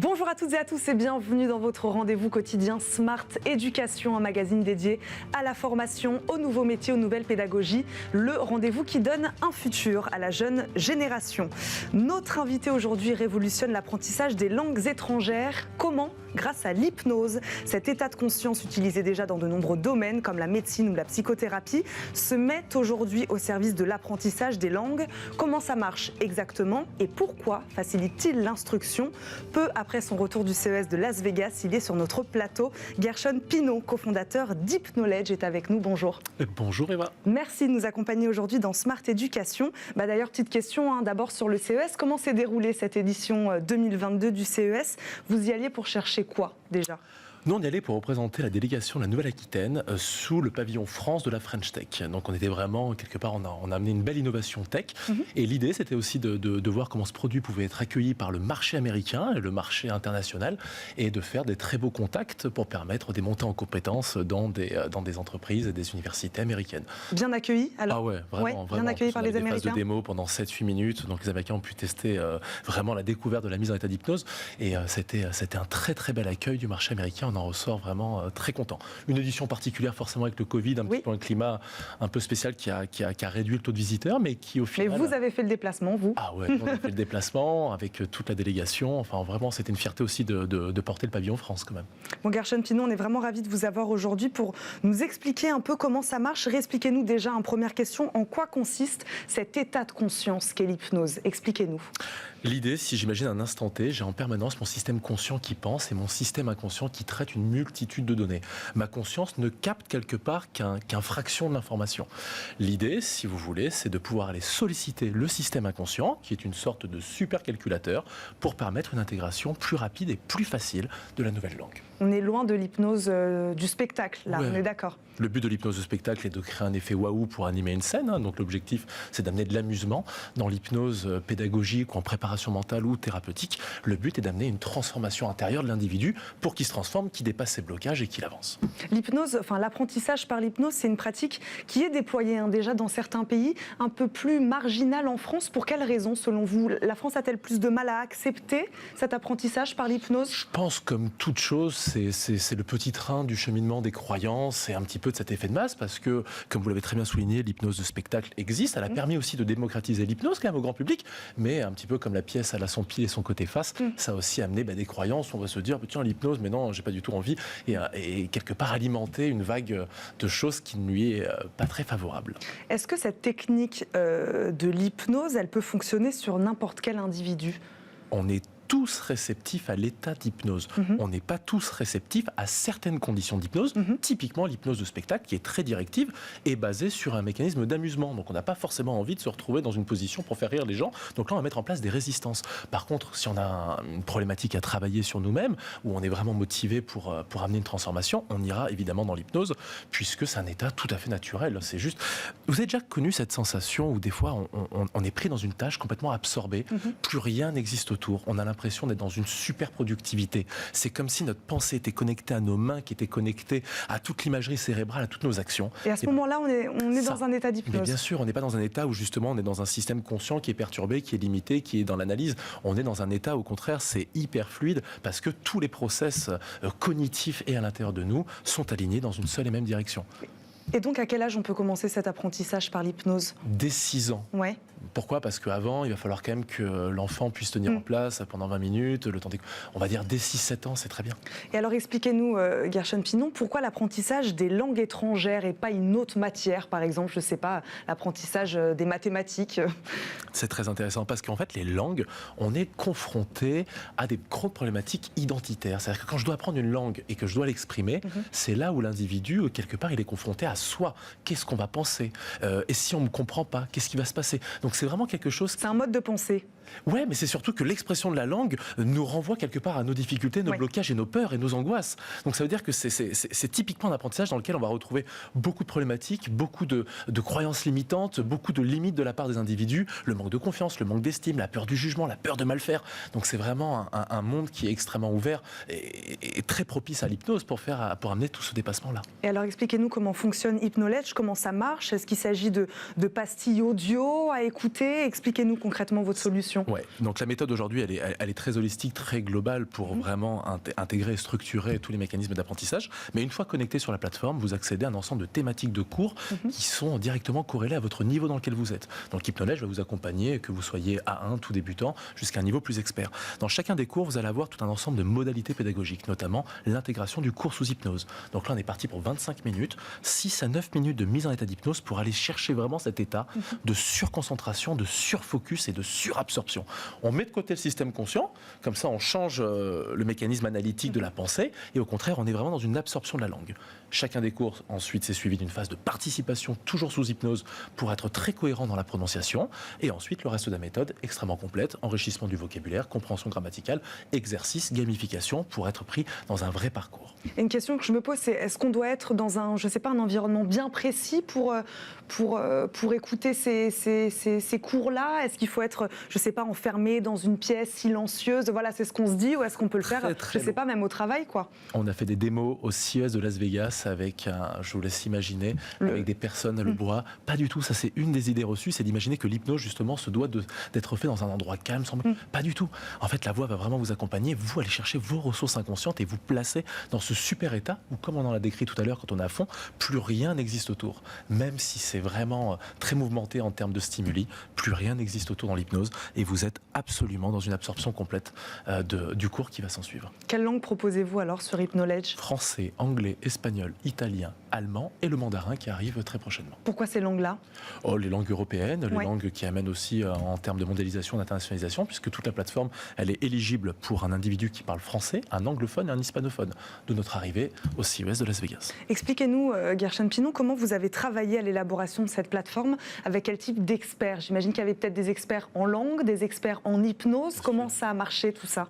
Bonjour à toutes et à tous et bienvenue dans votre rendez-vous quotidien Smart Éducation, un magazine dédié à la formation, aux nouveaux métiers, aux nouvelles pédagogies. Le rendez-vous qui donne un futur à la jeune génération. Notre invité aujourd'hui révolutionne l'apprentissage des langues étrangères. Comment ? Grâce à l'hypnose. Cet état de conscience utilisé déjà dans de nombreux domaines comme la médecine ou la psychothérapie se met aujourd'hui au service de l'apprentissage des langues. Comment ça marche exactement et pourquoi facilite-t-il l'instruction ? Peu après son retour du CES de Las Vegas, il est sur notre plateau. Gershon Pinault, cofondateur d'Hypknowledge, est avec nous. Bonjour. Bonjour Eva. Merci de nous accompagner aujourd'hui dans Smart Éducation. D'ailleurs, petite question d'abord sur le CES. Comment s'est déroulée cette édition 2022 du CES ? Vous y alliez pour chercher quoi déjà ? Nous, on y allait pour représenter la délégation de la Nouvelle-Aquitaine sous le pavillon France de la French Tech. Donc, on était vraiment, quelque part, on a amené une belle innovation tech. Et l'idée, c'était aussi de voir comment ce produit pouvait être accueilli par le marché américain et le marché international et de faire des très beaux contacts pour permettre des montées en compétences dans des entreprises et des universités américaines. Bien accueilli alors ? Ah ouais, vraiment. Bien accueilli par les Américains. Des phases de démo pendant 7-8 minutes. Donc, les Américains ont pu tester vraiment la découverte de la mise en état d'hypnose. Et c'était un très, très bel accueil du marché américain. On en ressort vraiment très content. Une édition particulière forcément avec le Covid, petit peu un climat un peu spécial qui a réduit le taux de visiteurs, mais qui au final... Mais vous avez fait le déplacement, vous ? Ah ouais, on a fait le déplacement avec toute la délégation. Enfin vraiment, c'était une fierté aussi de porter le pavillon France quand même. Bon, Gershon Pinault, on est vraiment ravis de vous avoir aujourd'hui pour nous expliquer un peu comment ça marche. Réexpliquez-nous déjà en première question, en quoi consiste cet état de conscience qu'est l'hypnose ? Expliquez-nous. L'idée, si j'imagine un instant T, j'ai en permanence mon système conscient qui pense et mon système inconscient qui traite une multitude de données. Ma conscience ne capte quelque part qu'un fraction de l'information. L'idée, si vous voulez, c'est de pouvoir aller solliciter le système inconscient, qui est une sorte de supercalculateur, pour permettre une intégration plus rapide et plus facile de la nouvelle langue. On est loin de l'hypnose du spectacle, là, ouais. On est d'accord. Le but de l'hypnose de spectacle est de créer un effet waouh pour animer une scène. Donc l'objectif, c'est d'amener de l'amusement. Dans l'hypnose pédagogique ou en préparation mentale ou thérapeutique, le but est d'amener une transformation intérieure de l'individu pour qu'il se transforme, qu'il dépasse ses blocages et qu'il avance. L'hypnose, l'apprentissage par l'hypnose, c'est une pratique qui est déployée déjà dans certains pays, un peu plus marginale en France. Pour quelles raisons, selon vous ? La France a-t-elle plus de mal à accepter cet apprentissage par l'hypnose ? Je pense, comme toute chose, c'est le petit train du cheminement des croyances et un petit peu de cet effet de masse, parce que, comme vous l'avez très bien souligné, l'hypnose de spectacle existe. Elle a permis aussi de démocratiser l'hypnose quand même au grand public, mais un petit peu comme la pièce, elle a son pile et son côté face, ça a aussi amené des croyances. On va se dire, tiens, l'hypnose, mais non, j'ai pas du tout envie, et quelque part alimenter une vague de choses qui ne lui est pas très favorable. Est-ce que cette technique de l'hypnose, elle peut fonctionner sur n'importe quel individu ? On est tous réceptifs à l'état d'hypnose. On n'est pas tous réceptifs à certaines conditions d'hypnose. Typiquement, l'hypnose de spectacle, qui est très directive, est basée sur un mécanisme d'amusement. Donc, on n'a pas forcément envie de se retrouver dans une position pour faire rire les gens. Donc là, on va mettre en place des résistances. Par contre, si on a une problématique à travailler sur nous-mêmes, où on est vraiment motivé pour amener une transformation, on ira évidemment dans l'hypnose, puisque c'est un état tout à fait naturel. C'est juste... Vous avez déjà connu cette sensation où des fois, on est pris dans une tâche complètement absorbée, plus rien n'existe autour. On a l'impression d'être dans une super productivité. C'est comme si notre pensée était connectée à nos mains, qui étaient connectées à toute l'imagerie cérébrale, à toutes nos actions. Et à ce moment-là, on est dans un état d'hypnose. Mais bien sûr, on n'est pas dans un état où justement on est dans un système conscient qui est perturbé, qui est limité, qui est dans l'analyse. On est dans un état, au contraire, c'est hyper fluide parce que tous les process cognitifs et à l'intérieur de nous sont alignés dans une seule et même direction. Et donc, à quel âge on peut commencer cet apprentissage par l'hypnose ? Dès 6 ans. Ouais. Pourquoi ? Parce qu'avant, il va falloir quand même que l'enfant puisse tenir en place pendant 20 minutes, le temps on va dire dès 6-7 ans, c'est très bien. Et alors, expliquez-nous, Gershon Pinault, pourquoi l'apprentissage des langues étrangères et pas une autre matière, par exemple, je ne sais pas, l'apprentissage des mathématiques ? C'est très intéressant parce qu'en fait, les langues, on est confronté à des grandes problématiques identitaires. C'est-à-dire que quand je dois apprendre une langue et que je dois l'exprimer, c'est là où l'individu, quelque part, il est confronté à soi. Qu'est-ce qu'on va penser ? Et si on ne me comprend pas, qu'est-ce qui va se passer ? Donc c'est vraiment quelque chose... C'est un mode de pensée. Ouais, mais c'est surtout que l'expression de la langue nous renvoie quelque part à nos difficultés, nos blocages et nos peurs et nos angoisses. Donc ça veut dire que c'est typiquement un apprentissage dans lequel on va retrouver beaucoup de problématiques, beaucoup de croyances limitantes, beaucoup de limites de la part des individus, le manque de confiance, le manque d'estime, la peur du jugement, la peur de mal faire. Donc c'est vraiment un monde qui est extrêmement ouvert et très propice à l'hypnose pour amener tout ce dépassement-là. Et alors expliquez-nous comment fonctionne Hypknowledge, comment ça marche ? Est-ce qu'il s'agit de pastilles audio à écouter ? Expliquez-nous concrètement votre solution. question. Ouais. Donc la méthode aujourd'hui, elle est très holistique, très globale pour vraiment intégrer et structurer tous les mécanismes d'apprentissage. Mais une fois connecté sur la plateforme, vous accédez à un ensemble de thématiques de cours qui sont directement corrélées à votre niveau dans lequel vous êtes. Donc HypnoLedge va vous accompagner, que vous soyez A1, tout débutant, jusqu'à un niveau plus expert. Dans chacun des cours, vous allez avoir tout un ensemble de modalités pédagogiques, notamment l'intégration du cours sous hypnose. Donc là, on est parti pour 25 minutes, 6 à 9 minutes de mise en état d'hypnose pour aller chercher vraiment cet état de surconcentration, de surfocus et de surabsorption. On met de côté le système conscient, comme ça on change le mécanisme analytique de la pensée, et au contraire, on est vraiment dans une absorption de la langue. Chacun des cours, ensuite, c'est suivi d'une phase de participation, toujours sous hypnose, pour être très cohérent dans la prononciation. Et ensuite, le reste de la méthode, extrêmement complète, enrichissement du vocabulaire, compréhension grammaticale, exercice, gamification, pour être pris dans un vrai parcours. Et une question que je me pose, c'est est-ce qu'on doit être dans un, je sais pas, un environnement bien précis pour écouter ces cours-là? Est-ce qu'il faut être, je sais pas, enfermé dans une pièce silencieuse? Voilà, c'est ce qu'on se dit, ou est-ce qu'on peut le faire, je sais pas, même au travail, quoi? On a fait des démos au CES de Las Vegas avec, je vous laisse imaginer, avec des personnes, le bois. Pas du tout, ça c'est une des idées reçues, c'est d'imaginer que l'hypnose justement se doit d'être fait dans un endroit calme, pas du tout. En fait, la voix va vraiment vous accompagner, vous allez chercher vos ressources inconscientes et vous placer dans ce super état où, comme on en a décrit tout à l'heure, quand on est à fond, plus rien n'existe autour. Même si c'est vraiment très mouvementé en termes de stimuli, plus rien n'existe autour dans l'hypnose et vous êtes absolument dans une absorption complète du cours qui va s'en suivre. Quelle langue proposez-vous alors sur HypnoLedge? Français, anglais, espagnol, italien, allemand et le mandarin qui arrive très prochainement. Pourquoi ces langues-là? Les langues européennes, les langues qui amènent aussi en termes de mondialisation, d'internationalisation, puisque toute la plateforme, elle est éligible pour un individu qui parle français, un anglophone et un hispanophone, de notre arrivée au CES de Las Vegas. Expliquez-nous, Guerchen Pinon, comment vous avez travaillé à l'élaboration de cette plateforme, avec quel type d'experts? J'imagine qu'il y avait peut-être des experts en langue, des experts en hypnose. Comment ça a marché tout ça?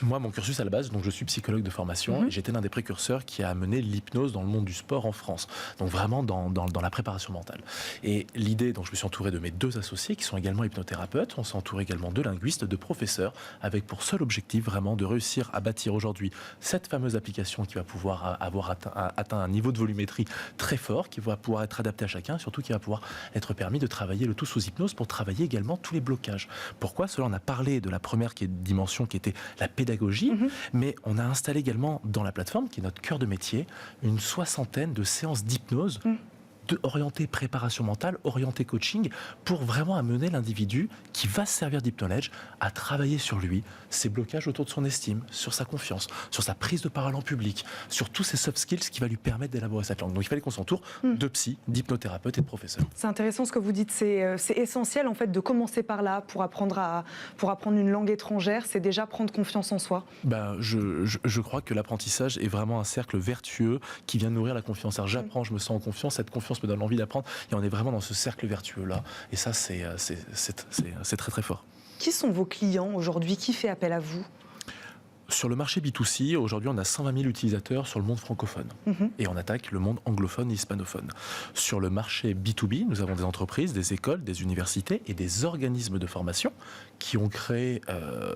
Moi, mon cursus à la base, donc je suis psychologue de formation, et j'étais l'un des précurseurs qui a amené l'hypnose dans le monde du sport en France, donc vraiment dans la préparation mentale. Et l'idée, donc je me suis entouré de mes 2 associés qui sont également hypnothérapeutes, on s'est entouré également de linguistes, de professeurs, avec pour seul objectif vraiment de réussir à bâtir aujourd'hui cette fameuse application qui va pouvoir avoir atteint un niveau de volumétrie très fort, qui va pouvoir être adapté à chacun, surtout qui va pouvoir être permis de travailler le tout sous hypnose pour travailler également tous les blocages. Pourquoi? Cela, on a parlé de la première dimension qui était la pédagogie, mais on a installé également dans la plateforme, qui est notre cœur de métier, une 60aine de séances d'hypnose orienté préparation mentale, orienté coaching, pour vraiment amener l'individu qui va se servir d'HypnoLedge à travailler sur lui, ses blocages autour de son estime, sur sa confiance, sur sa prise de parole en public, sur tous ces soft skills qui va lui permettre d'élaborer cette langue. Donc il fallait qu'on s'entoure de psy, d'hypnothérapeutes et de professeurs. C'est intéressant ce que vous dites, c'est essentiel en fait de commencer par là pour apprendre une langue étrangère, c'est déjà prendre confiance en soi. Je crois que l'apprentissage est vraiment un cercle vertueux qui vient nourrir la confiance. Alors j'apprends, je me sens en confiance, cette confiance me donne l'envie d'apprendre et on est vraiment dans ce cercle vertueux-là. Et ça, c'est très très fort. Qui sont vos clients aujourd'hui? Qui fait appel à vous? Sur le marché B2C, aujourd'hui, on a 120 000 utilisateurs sur le monde francophone. Et on attaque le monde anglophone et hispanophone. Sur le marché B2B, nous avons des entreprises, des écoles, des universités et des organismes de formation qui ont créé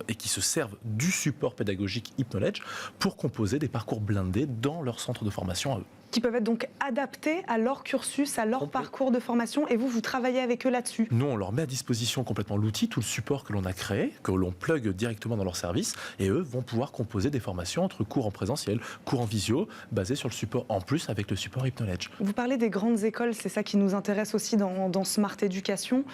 et qui se servent du support pédagogique HypnoLedge pour composer des parcours blindés dans leur centre de formation à eux. Qui peuvent être donc adaptés à leur cursus, à leur parcours de formation, et vous travaillez avec eux là-dessus? Nous, on leur met à disposition complètement l'outil, tout le support que l'on a créé, que l'on plug directement dans leur service, et eux vont pouvoir composer des formations entre cours en présentiel, cours en visio, basés sur le support, en plus avec le support HypnoLedge. Vous parlez des grandes écoles, c'est ça qui nous intéresse aussi dans Smart Education.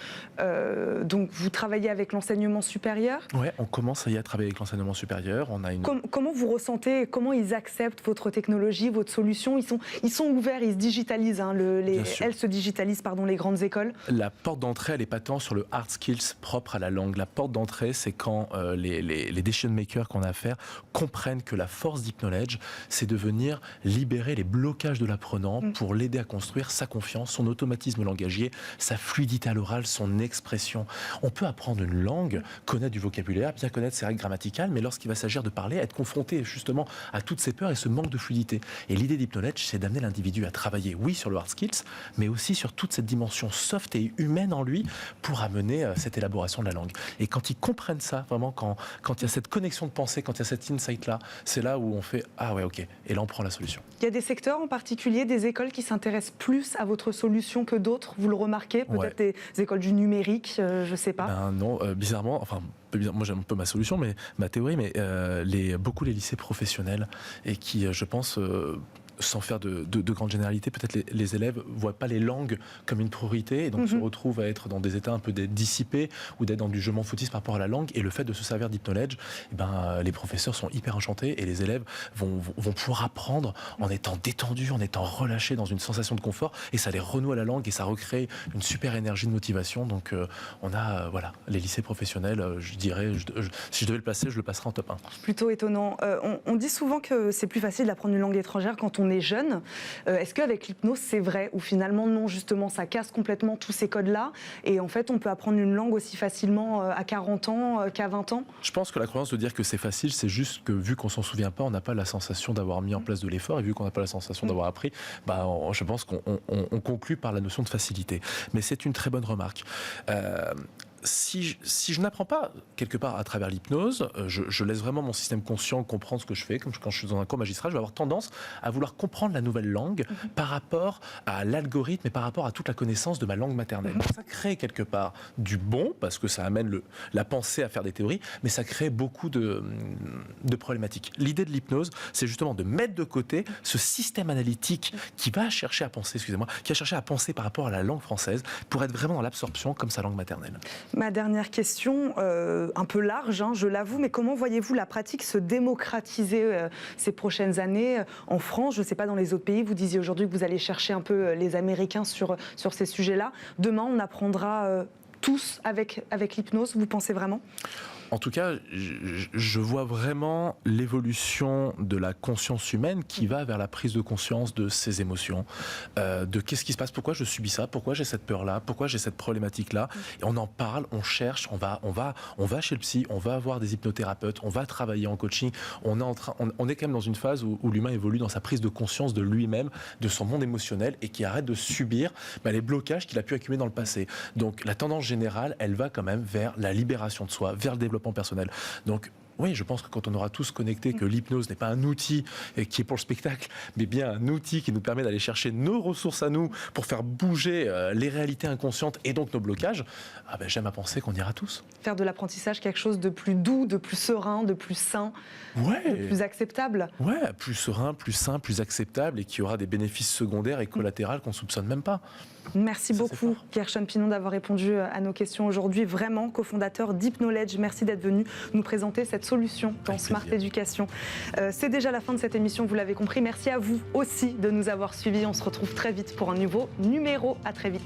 Donc vous travaillez avec l'enseignement supérieur? Oui, on commence à y travailler avec l'enseignement supérieur. On a une... Comment vous ressentez, comment ils acceptent votre technologie, votre solution? Ils sont ouverts, ils se digitalisent, hein, elles se digitalisent, pardon, les grandes écoles. La porte d'entrée, elle est patente sur le hard skills propre à la langue. La porte d'entrée, c'est quand les decision makers qu'on a à faire comprennent que la force d'HypnoLedge, c'est de venir libérer les blocages de l'apprenant pour l'aider à construire sa confiance, son automatisme langagier, sa fluidité à l'oral, son expression. On peut apprendre une langue, connaître du vocabulaire, bien connaître ses règles grammaticales, mais lorsqu'il va s'agir de parler, être confronté justement à toutes ces peurs et ce manque de fluidité. Et l'idée d'HypnoLedge, c'est d'amener l'individu à travailler, oui, sur le hard skills, mais aussi sur toute cette dimension soft et humaine en lui pour amener cette élaboration de la langue. Et quand ils comprennent ça, vraiment, quand il y a cette connexion de pensée, quand il y a cet insight-là, c'est là où on fait « Ah ouais, ok », et là on prend la solution. Il y a des secteurs en particulier, des écoles qui s'intéressent plus à votre solution que d'autres, vous le remarquez? Peut-être des écoles du numérique, je ne sais pas. Non, bizarrement, enfin... Moi j'aime un peu ma solution, mais ma théorie, mais beaucoup les lycées professionnels et qui, je pense, sans faire de grandes généralités, peut-être les élèves ne voient pas les langues comme une priorité et donc se retrouvent à être dans des états un peu dissipés ou d'être dans du je m'en foutiste par rapport à la langue. Et le fait de se servir d'HypnoLedge, les professeurs sont hyper enchantés et les élèves vont pouvoir apprendre en étant détendus, en étant relâchés dans une sensation de confort et ça les renoue à la langue et ça recrée une super énergie de motivation. Donc on a les lycées professionnels, je dirais, si je devais le placer, je le passerais en top 1. Plutôt étonnant. On dit souvent que c'est plus facile d'apprendre une langue étrangère quand on est jeune. Est-ce qu'avec l'hypnose, c'est vrai? Ou finalement, non, justement, ça casse complètement tous ces codes-là et en fait, on peut apprendre une langue aussi facilement à 40 ans qu'à 20 ans? Je pense que la croyance de dire que c'est facile, c'est juste que vu qu'on s'en souvient pas, on n'a pas la sensation d'avoir mis en place de l'effort et vu qu'on n'a pas la sensation d'avoir appris, je pense qu'on conclut par la notion de facilité. Mais c'est une très bonne remarque. Si je n'apprends pas quelque part à travers l'hypnose, je laisse vraiment mon système conscient comprendre ce que je fais. Comme quand je suis dans un cours magistral, je vais avoir tendance à vouloir comprendre la nouvelle langue par rapport à l'algorithme et par rapport à toute la connaissance de ma langue maternelle. Donc ça crée quelque part du bon, parce que ça amène la pensée à faire des théories, mais ça crée beaucoup de problématiques. L'idée de l'hypnose, c'est justement de mettre de côté ce système analytique qui va chercher à penser, qui va chercher à penser par rapport à la langue française pour être vraiment dans l'absorption comme sa langue maternelle. Ma dernière question, un peu large, je l'avoue, mais comment voyez-vous la pratique se démocratiser ces prochaines années en France? Je ne sais pas, dans les autres pays, vous disiez aujourd'hui que vous allez chercher un peu les Américains sur ces sujets-là. Demain, on apprendra tous avec l'hypnose, vous pensez vraiment? En tout cas, je vois vraiment l'évolution de la conscience humaine qui va vers la prise de conscience de ses émotions, de qu'est-ce qui se passe, pourquoi je subis ça, pourquoi j'ai cette peur-là, pourquoi j'ai cette problématique-là. Et on en parle, on cherche, on va chez le psy, on va voir des hypnothérapeutes, on va travailler en coaching. On est quand même dans une phase où l'humain évolue dans sa prise de conscience de lui-même, de son monde émotionnel et qui arrête de subir les blocages qu'il a pu accumuler dans le passé. Donc la tendance générale, elle va quand même vers la libération de soi, vers le développement personnel. Donc oui, je pense que quand on aura tous connecté que l'hypnose n'est pas un outil qui est pour le spectacle, mais bien un outil qui nous permet d'aller chercher nos ressources à nous pour faire bouger les réalités inconscientes et donc nos blocages, j'aime à penser qu'on ira tous. Faire de l'apprentissage quelque chose de plus doux, de plus serein, de plus sain, de plus acceptable. Ouais, plus serein, plus sain, plus acceptable et qui aura des bénéfices secondaires et collatéraux qu'on ne soupçonne même pas. Merci beaucoup Pierre Champinon d'avoir répondu à nos questions aujourd'hui. Vraiment, cofondateur d'HypnoLedge, merci d'être venu nous présenter cette solution dans Smart Education. C'est déjà la fin de cette émission, vous l'avez compris. Merci à vous aussi de nous avoir suivis. On se retrouve très vite pour un nouveau numéro. À très vite.